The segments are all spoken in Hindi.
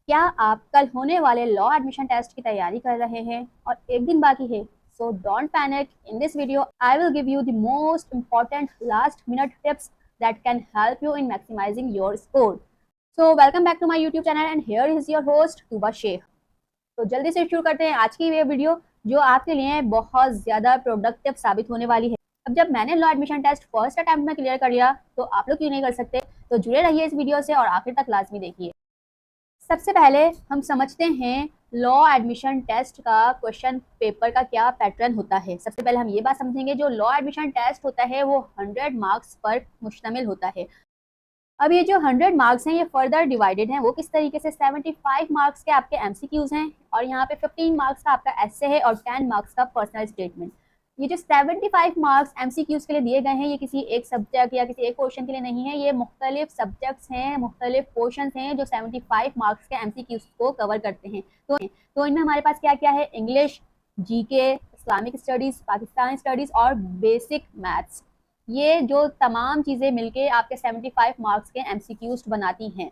क्या आप कल होने वाले लॉ एडमिशन टेस्ट की तैयारी कर रहे हैं और एक दिन बाकी है? So don't panic. In this video I will give you the most important last minute tips that can help you in maximizing your score. So welcome back to my YouTube channel and here is your host Tuba Sheikh. तो जल्दी से शुरू करते हैं आज की ये वीडियो जो आपके लिए बहुत ज़्यादा प्रोडक्टिव साबित होने वाली है। अब जब मैंने law admission test first attempt में क्लियर कर लिया तो आप लोग क्यों नहीं कर सकते? तो जुड़े रहिए इस वीडियो से और आखिर तक लाजमी देखिए। सबसे पहले हम समझते हैं लॉ एडमिशन टेस्ट का क्वेश्चन पेपर का क्या पैटर्न होता है। सबसे पहले हम ये बात समझेंगे, जो लॉ एडमिशन टेस्ट होता है वो 100 मार्क्स पर मुश्तमिल होता है। अब ये जो 100 मार्क्स हैं ये फर्दर डिवाइडेड हैं। वो किस तरीके से? 75 मार्क्स के आपके एमसीक्यूज हैं और यहाँ पे 15 मार्क्स का आपका एसे है और 10 मार्क्स का पर्सनल स्टेटमेंट। ये जो 75 मार्क्स एमसीक्यूज के लिए दिए गए हैं ये किसी एक सब्जेक्ट या किसी एक पोर्शन के लिए नहीं है, ये मुख्तलिफ सब्जेक्ट्स हैं, मुख्तलिफ पोर्शन हैं जो 75 मार्क्स के एमसीक्यूज को कवर करते हैं। तो इनमें हमारे पास क्या क्या है? English, GK, Islamic studies, Pakistani studies और बेसिक मैथ्स। ये जो तमाम चीज़ें मिलके आपके 75 मार्क्स के एमसीक्यूज बनाती हैं।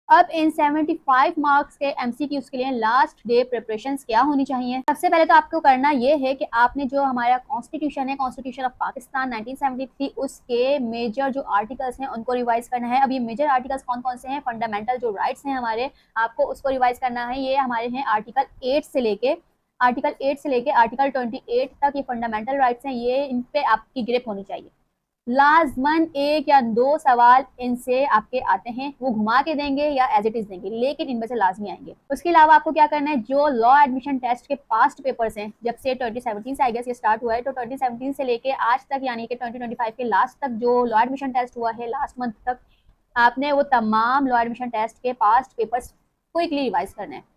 अब इन 75 मार्क्स के एमसीक्यूज के लिए लास्ट डे प्रिपरेशंस क्या होनी चाहिए? सबसे पहले तो आपको करना ये है कि आपने जो हमारा कॉन्स्टिट्यूशन है, कॉन्स्टिट्यूशन ऑफ पाकिस्तान 1973, उसके मेजर जो आर्टिकल्स हैं उनको रिवाइज करना है। अब ये मेजर आर्टिकल्स कौन कौन से हैं? फंडामेंटल जो राइट्स हैं हमारे, आपको उसको रिवाइज करना है। ये हमारे हैं आर्टिकल 8 से लेके आर्टिकल 28 तक ये फंडामेंटल राइट्स हैं। ये इन पे आपकी ग्रिप होनी चाहिए। लाजमन एक या दो सवाल इनसे आपके आते हैं, वो घुमा के देंगे या एज इट इज देंगे, लेकिन इनमें से लाजमी आएंगे। उसके अलावा आपको क्या करना है, जो लॉ एडमिशन टेस्ट के पास्ट पेपर्स हैं, जब से 2017 से आई गेस ये स्टार्ट हुआ है, तो 2017 से लेके आज तक यानी कि 2025 के लास्ट तक जो लॉ एडमिशन टेस्ट हुआ है, लास्ट मंथ तक, आपने वो तमाम लॉ एडमिशन टेस्ट के पास्ट पेपर्स क्विकली रिवाइज करना है।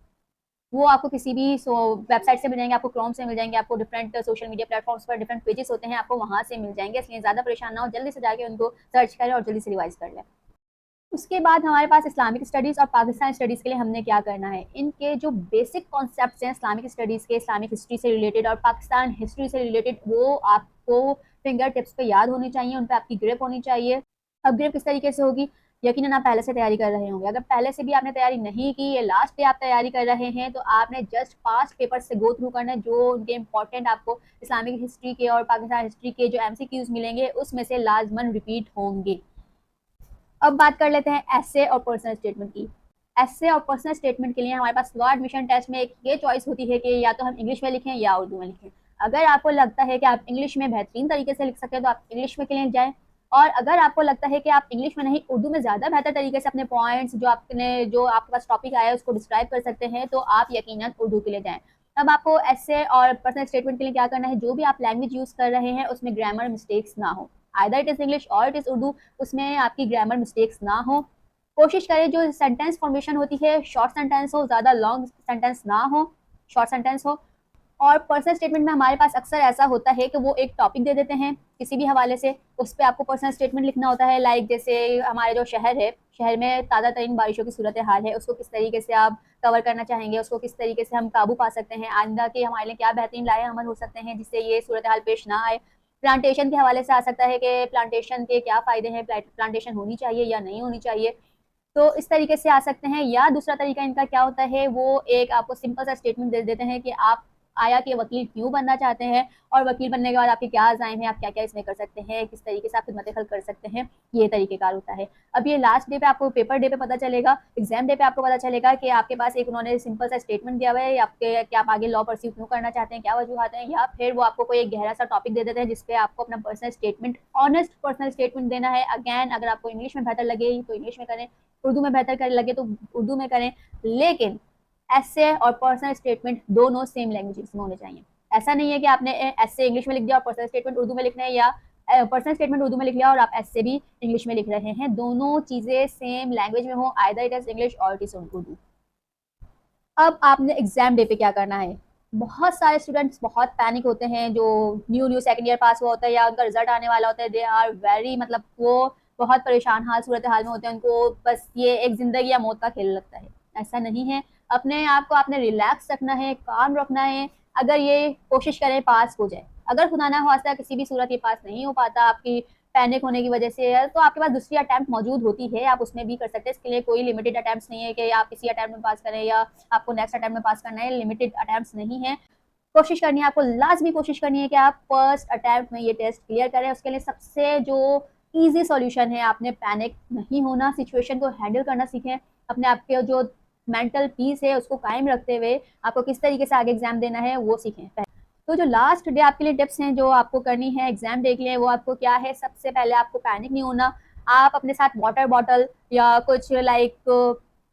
वो आपको किसी भी वेबसाइट से मिल जाएंगे, आपको क्रोम से मिल जाएंगे, आपको डिफरेंट सोशल मीडिया प्लेटफॉर्म्स पर डिफरेंट पेजेस होते हैं, आपको वहाँ से मिल जाएंगे। इसलिए ज़्यादा परेशान ना हो, जल्दी से जाके उनको सर्च करें और जल्दी से रिवाइज कर लें। उसके बाद हमारे पास इस्लामिक स्टडीज़ और पाकिस्तान स्टडीज़ के लिए हमने क्या करना है, इनके जो बेसिक कॉन्सेप्ट्स हैं इस्लामिक स्टडीज़ के, इस्लामिक हिस्ट्री से रिलेटेड और पाकिस्तान हिस्ट्री से रिलेटेड, वो आपको फिंगर टिप्स पे याद होनी चाहिए, उन पर आपकी ग्रिप होनी चाहिए। अब ग्रिप किस तरीके से होगी? यकीनन आप पहले से तैयारी कर रहे होंगे। अगर पहले से भी आपने तैयारी नहीं की, ये लास्ट डे आप तैयारी कर रहे हैं, तो आपने जस्ट पास्ट पेपर से गो थ्रू करना है। जो उनके इंपॉर्टेंट आपको इस्लामिक हिस्ट्री के और पाकिस्तान हिस्ट्री के जो एमसीक्यूज मिलेंगे उसमें से लाजमन रिपीट होंगे। अब बात कर लेते हैं एसे और पर्सनल स्टेटमेंट की। एसे और पर्सनल स्टेटमेंट के लिए हमारे पास लॉ एडमिशन टेस्ट में एक ये चॉइस होती है कि या तो हम इंग्लिश में लिखें या उर्दू में लिखें। अगर आपको लगता है कि आप इंग्लिश में बेहतरीन तरीके से लिख सकते हैं तो आप इंग्लिश में के लिए जाएं, और अगर आपको लगता है कि आप इंग्लिश में नहीं उर्दू में ज़्यादा बेहतर तरीके से अपने पॉइंट्स जो आपके पास टॉपिक आया है उसको डिस्क्राइब कर सकते हैं, तो आप यकीनन उर्दू के लिए जाएं। अब आपको एसे और पर्सनल स्टेटमेंट के लिए क्या करना है, जो भी आप लैंग्वेज यूज़ कर रहे हैं उसमें ग्रामर मिस्टेक्स ना हो। आइदर इट इज़ इंग्लिश और इट इज़ उर्दू, उसमें आपकी ग्रामर मिस्टेक्स ना हो। कोशिश करें जो सेंटेंस फॉर्मेशन होती है शॉर्ट सेंटेंस हो, ज़्यादा लॉन्ग सेंटेंस ना हो, शॉर्ट सेंटेंस हो। और पर्सनल स्टेटमेंट में हमारे पास अक्सर ऐसा होता है कि वो एक टॉपिक दे देते हैं किसी भी हवाले से, उस पर आपको पर्सनल स्टेटमेंट लिखना होता है। लाइक जैसे हमारे जो शहर है, शहर में ताज़ा तरीन बारिशों की सूरत हाल है, उसको किस तरीके से आप कवर करना चाहेंगे, उसको किस तरीके से हम काबू पा सकते हैं, आइंदा के हमारे लिए क्या बेहतरीन लाए अमल हो सकते हैं जिससे ये सूरत हाल पेश ना आए। प्लांटेशन के हवाले से आ सकता है कि प्लांटेशन के क्या फ़ायदे हैं, प्लांटेशन होनी चाहिए या नहीं होनी चाहिए, तो इस तरीके से आ सकते हैं। या दूसरा तरीका इनका क्या होता है, वो एक आपको सिंपल सा स्टेटमेंट दे देते हैं कि आप आया कि वकील क्यों बनना चाहते हैं और वकील बनने के बाद आपके क्या अज़ाइम हैं, आप क्या क्या इसमें कर सकते हैं, किस तरीके से आप खिदमत खल्क कर सकते हैं, ये तरीक़ेकार होता है। अब ये लास्ट डे पे आपको, पेपर डे पे पता चलेगा, एग्जाम डे पे आपको पता चलेगा कि आपके पास एक उन्होंने सिंपल सा स्टेटमेंट दिया हुआ है आपके कि आप आगे लॉ परस्यू क्यों करना चाहते हैं, क्या वजूहत हैं, या फिर वो आपको कोई एक गहरा सा टॉपिक दे देते हैं जिसपे आपको अपना personal statement, honest personal statement देना है। अगैन अगर आपको इंग्लिश में बेहतर लगे तो इंग्लिश में करें, उर्दू में बेहतर कर लगे तो उर्दू में करें, लेकिन एसे और पर्सनल स्टेटमेंट दोनों सेम लैंग्वेज में होने चाहिए। ऐसा नहीं है कि आपने एसे इंग्लिश में लिख दिया और पर्सनल स्टेटमेंट उर्दू में लिखना है, या पर्सनल स्टेटमेंट उर्दू में लिख लिया और आप एसे भी इंग्लिश में लिख रहे हैं। दोनों चीज़ें सेम लैंग्वेज में हो, आइदर इट इज़ इंग्लिश और इट इज़ उर्दू। अब आपने एग्जाम डे पे क्या करना है, बहुत सारे स्टूडेंट्स बहुत पैनिक होते हैं, जो न्यू सेकंड ईयर पास हुआ होता है या उनका रिजल्ट आने वाला होता है, दे आर वेरी, मतलब वो बहुत परेशान हाल सूरत हाल में होते हैं, उनको बस ये एक ज़िंदगी या मौत का खेल लगता है। ऐसा नहीं है, अपने आप को आपने रिलैक्स रखना है, काम रखना है। अगर ये कोशिश करें पास हो जाए, अगर खुदा ना खास्ता किसी भी सूरत ये पास नहीं हो पाता, आपकी पैनिक होने की वजह से, तो आपके पास दूसरी अटेम्प्ट मौजूद होती है, आप उसमें भी कर सकते हैं। इसके लिए कोई लिमिटेड अटेम्प्ट्स नहीं है कि आप इसी अटेम्प्ट में पास करें या आपको नेक्स्ट अटेम्प्ट में पास करना है, लिमिटेड अटेम्प्ट्स नहीं है। कोशिश करनी है आपको, लाजमी कोशिश करनी है कि आप फर्स्ट अटेम्प्ट में ये टेस्ट क्लियर करें। उसके लिए सबसे जो ईजी सॉल्यूशन है, आपने पैनिक नहीं होना, सिचुएशन को हैंडल करना सीखें, अपने आप के जो मेंटल पीस है उसको कायम रखते हुए आपको किस तरीके से आगे एग्जाम देना है वो सीखें। तो जो लास्ट डे आपके लिए टिप्स हैं जो आपको करनी है एग्जाम डे के लिए, वो आपको क्या है, सबसे पहले आपको पैनिक नहीं होना। आप अपने साथ वाटर बॉटल या कुछ like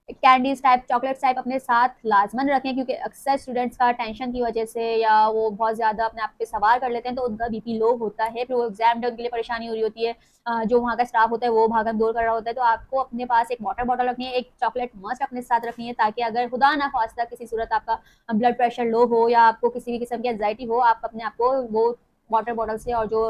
candies type, chocolate type अपने साथ लाजमन रखें, क्योंकि अक्सर स्टूडेंट्स का टेंशन की वजह से या वो बहुत ज़्यादा अपने आप पे सवार कर लेते हैं तो उनका बीपी लो होता है, फिर वो एग्जाम डे उनके लिए परेशानी हो रही होती है। जो वहाँ का स्टाफ होता है वो भागम दौड़ कर रहा होता है, तो आपको अपने पास एक वाटर बॉटल रखनी है, एक चॉकलेट मस्ट अपने साथ रखनी है, ताकि अगर खुदा ना खास्ता किसी सूरत आपका ब्लड प्रेशर लो हो या आपको किसी भी किस्म की एंजाइटी हो, आप अपने आप को वो वाटर बॉटल से और जो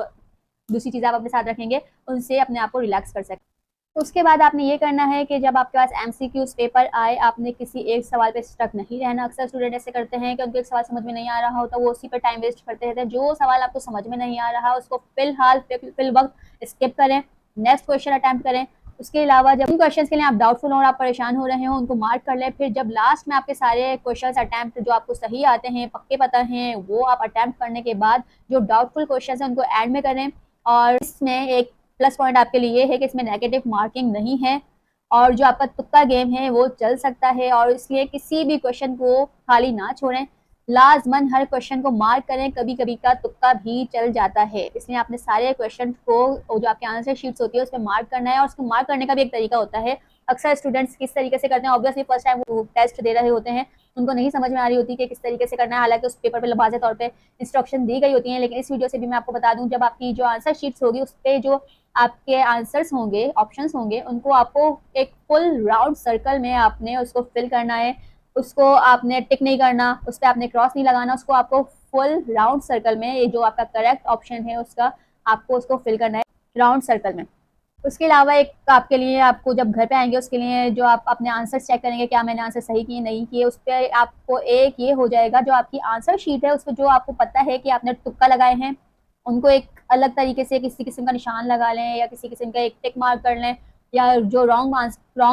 दूसरी चीज़ें आप अपने साथ रखेंगे उनसे अपने आप को रिलैक्स कर सकते हैं। तो उसके बाद आपने ये करना है कि जब आपके पास एमसीक्यूज पेपर आए, आपने किसी एक सवाल पे स्टक नहीं रहना। अक्सर स्टूडेंट ऐसे करते हैं कि उनको एक सवाल समझ में नहीं आ रहा होता, वो उसी पर टाइम वेस्ट करते रहते हैं। जो सवाल आपको समझ में नहीं आ रहा उसको फिल वक्त स्किप करें, नेक्स्ट क्वेश्चन अटैम्प्ट करें। उसके अलावा जब उन क्वेश्चंस के लिए आप डाउटफुल हो और आप परेशान हो रहे हो उनको मार्क कर लें। फिर जब लास्ट में आपके सारे क्वेश्चंस अटैम्प्ट जो आपको सही आते हैं, पक्के पता हैं, वो आप अटैम्प्ट करने के बाद जो डाउटफुल क्वेश्चंस हैं उनको ऐड में करें। और इसमें एक प्लस पॉइंट आपके लिए ये है कि इसमें नेगेटिव मार्किंग नहीं है और जो आपका तुक्का गेम है वो चल सकता है, और इसलिए किसी भी क्वेश्चन को खाली ना छोड़ें, लाजमन हर क्वेश्चन को मार्क करें। कभी कभी का तुक्का भी चल जाता है, इसलिए आपने सारे क्वेश्चन को जो आपके आंसर शीट्स होती है उस पर मार्क करना है। और उसको मार्क करने का भी एक तरीका होता है। अक्सर स्टूडेंट्स किस तरीके से करते हैं, ऑब्वियसली फर्स्ट टाइम वो टेस्ट दे रहे होते हैं, उनको नहीं समझ में आ रही होती कि किस तरीके से करना है, हालांकि उस पेपर पे वाज़ेह तौर पे इंस्ट्रक्शन दी गई होती हैं। लेकिन इस वीडियो से भी मैं आपको बता दूं, जब आपकी जो आंसर शीट्स होगी उस पर जो आपके आंसर्स होंगे, ऑप्शंस होंगे, उनको आपको एक फुल राउंड सर्कल में आपने उसको फिल करना है। उसको आपने टिक नहीं करना, उस पर आपने क्रॉस नहीं लगाना, उसको आपको फुल राउंड सर्कल में, ये जो आपका करेक्ट ऑप्शन है उसका आपको उसको फिल करना है राउंड सर्कल में। उसके अलावा एक आपके लिए, आपको जब घर पे आएंगे उसके लिए जो आप अपने आंसर चेक करेंगे, क्या मैंने आंसर सही किए नहीं किए, उस पर आपको एक ये हो जाएगा, जो आपकी आंसर शीट है उस पर जो आपको पता है कि आपने तुक्का लगाए हैं उनको एक अलग तरीके से किसी किस्म का निशान लगा लें या किसी किस्म का एक टिक मार्क कर लें, या जो रॉन्ग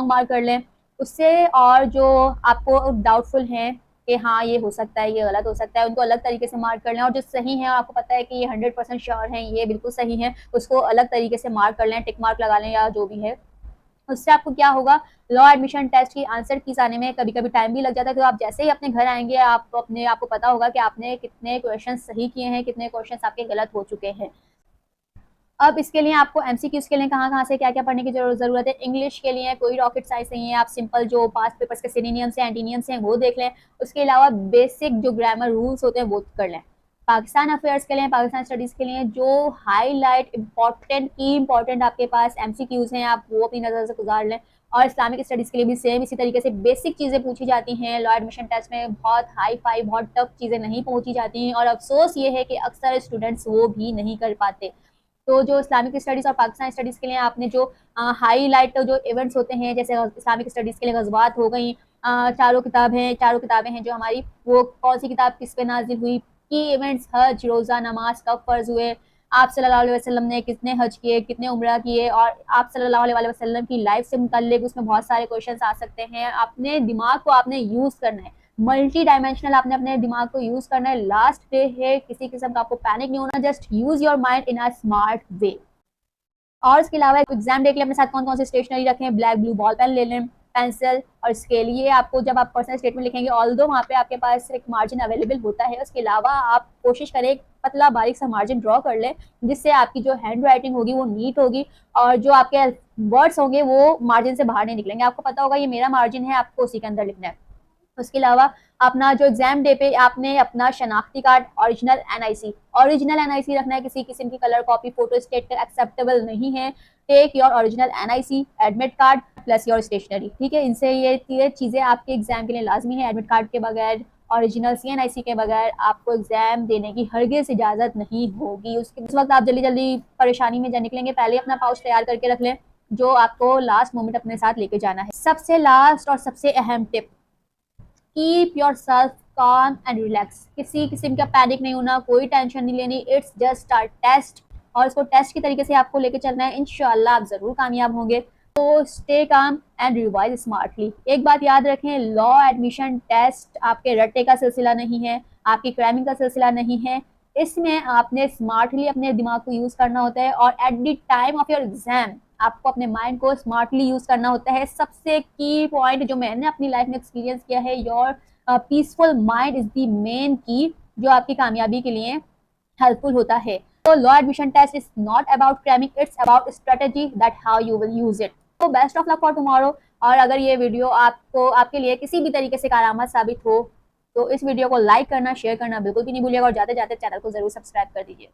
मार्क कर लें उससे। और जो आपको डाउटफुल हैं कि हाँ ये हो सकता है, ये गलत हो सकता है, उनको अलग तरीके से मार्क कर लें। और जो सही है, आपको पता है कि ये 100% श्योर हैं, ये बिल्कुल सही है, उसको अलग तरीके से मार्क कर लें, टिक मार्क लगा लें या जो भी है। उससे आपको क्या होगा, लॉ एडमिशन टेस्ट की आंसर कीज आने में कभी कभी टाइम भी लग जाता है, तो आप जैसे ही अपने घर आएंगे आपको पता होगा कि आपने कितने क्वेश्चन सही किए हैं, कितने क्वेश्चन आपके गलत हो चुके हैं। अब इसके लिए आपको एमसीक्यूज के लिए कहाँ से क्या क्या पढ़ने की जरूरत है। इंग्लिश के लिए कोई रॉकेट साइंस नहीं है, आप सिंपल जो पास्ट पेपर्स के सिनोनिम्स हैं, एंटीनियम्स हैं वो देख लें। उसके अलावा बेसिक जो ग्रामर रूल्स होते हैं वो कर लें। पाकिस्तान अफेयर्स के लिए, पाकिस्तान स्टडीज़ के लिए जो हाईलाइट इंपॉर्टेंट आपके पास एमसीक्यूज हैं, आप वो अपनी नज़र से गुजार लें। और इस्लामिक स्टडीज़ के लिए भी सेम इसी तरीके से बेसिक चीज़ें पूछी जाती हैं। लॉ एडमिशन टेस्ट में बहुत हाई फाई, बहुत टफ चीज़ें नहीं पूछी जाती हैं, और अफसोस ये है कि अक्सर स्टूडेंट्स वो भी नहीं कर पाते। तो जो इस्लामिक स्टडीज़ और पाकिस्तान स्टडीज़ के लिए आपने जो हाईलाइट जो इवेंट्स होते हैं, जैसे इस्लामिक स्टडीज़ के लिए गज़वात हो गई, चारों किताबें हैं जो हमारी, वो कौन सी किताब किस पे नाजिल हुई, की इवेंट्स, हज, रोज़ा, नमाज कब फ़र्ज हुए, आप सल्लल्लाहु अलैहि वसल्लम ने कितने हज किए, कितने उम्रा किए, और आप सल्लल्लाहु अलैहि वसल्लम की लाइफ से मुतल्लिक उसमें बहुत सारे क्वेश्चंस आ सकते हैं। अपने दिमाग को आपने यूज़ करना है, मल्टी डायमेंशनल आपने अपने दिमाग को यूज़ करना है। लास्ट डे है, किसी किस्म का आपको पैनिक नहीं होना, just use your mind in a smart way. और इसके अलावा एग्जाम डे के लिए अपने साथ कौन कौन सी स्टेशनरी रखें, ब्लैक ब्लू बॉल पेन ले लें, पेंसिल और स्केल। ये आपको जब आप पर्सनल स्टेटमेंट लिखेंगे, ऑल्दो वहाँ पे आपके पास एक मार्जिन अवेलेबल होता है, उसके अलावा आप कोशिश करें एक पतला बारीक सा मार्जिन ड्रॉ कर लें, जिससे आपकी जो हैंड राइटिंग होगी वो नीट होगी और जो आपके वर्ड्स होंगे वो मार्जिन से बाहर नहीं निकलेंगे। आपको पता होगा ये मेरा मार्जिन है, आपको उसी के अंदर लिखना है। उसके अलावा अपना जो एग्जाम डे पे आपने अपना शनाख्ती कार्ड, ओरिजिनल एनआईसी रखना है, किसी किस्म की colour copy, photostat acceptable नहीं है। Take your original NIC, admit card plus your stationery, ठीक है। इनसे ये चीज़ें आपके एग्जाम के लिए लाजमी है। एडमिट कार्ड के बगैर, ओरिजिनल CNIC के बगैर आपको एग्जाम देने की हरगिज़ इजाज़त नहीं होगी। उस वक्त आप जल्दी परेशानी में निकलेंगे, पहले अपना पाउच तैयार करके रख लें जो आपको लास्ट मोमेंट अपने साथ लेके जाना है। सबसे लास्ट और सबसे अहम टिप, कीप योर सेल्फ काम एंड रिलैक्स। किसी किस्म का पैनिक नहीं होना, कोई टेंशन नहीं लेनी। इट्स जस्ट अ टेस्ट, और उसको टेस्ट की तरीके से आपको लेके चलना है। इंशाल्लाह आप ज़रूर कामयाब होंगे। तो stay calm and revise smartly. एक बात याद रखें, लॉ एडमिशन टेस्ट आपके रट्टे का सिलसिला नहीं है, आपकी क्रैमिंग का सिलसिला नहीं है। इसमें आपने स्मार्टली अपने दिमाग को यूज़ करना होता है और at the time of your exam आपको अपने माइंड को स्मार्टली यूज़ करना होता है। सबसे की पॉइंट जो मैंने अपनी लाइफ में एक्सपीरियंस किया है, your peaceful mind is the main की जो आपकी कामयाबी के लिए हेल्पफुल होता है। तो law admission test is not about cramming, it's about strategy that how you will use it. तो best of luck for tomorrow. और अगर ये वीडियो आपको आपके लिए किसी भी तरीके से कारआमद साबित हो तो इस वीडियो को लाइक करना, शेयर करना बिल्कुल भी नहीं भूलिएगा और जाते जाते चैनल को जरूर सब्सक्राइब कर दीजिए।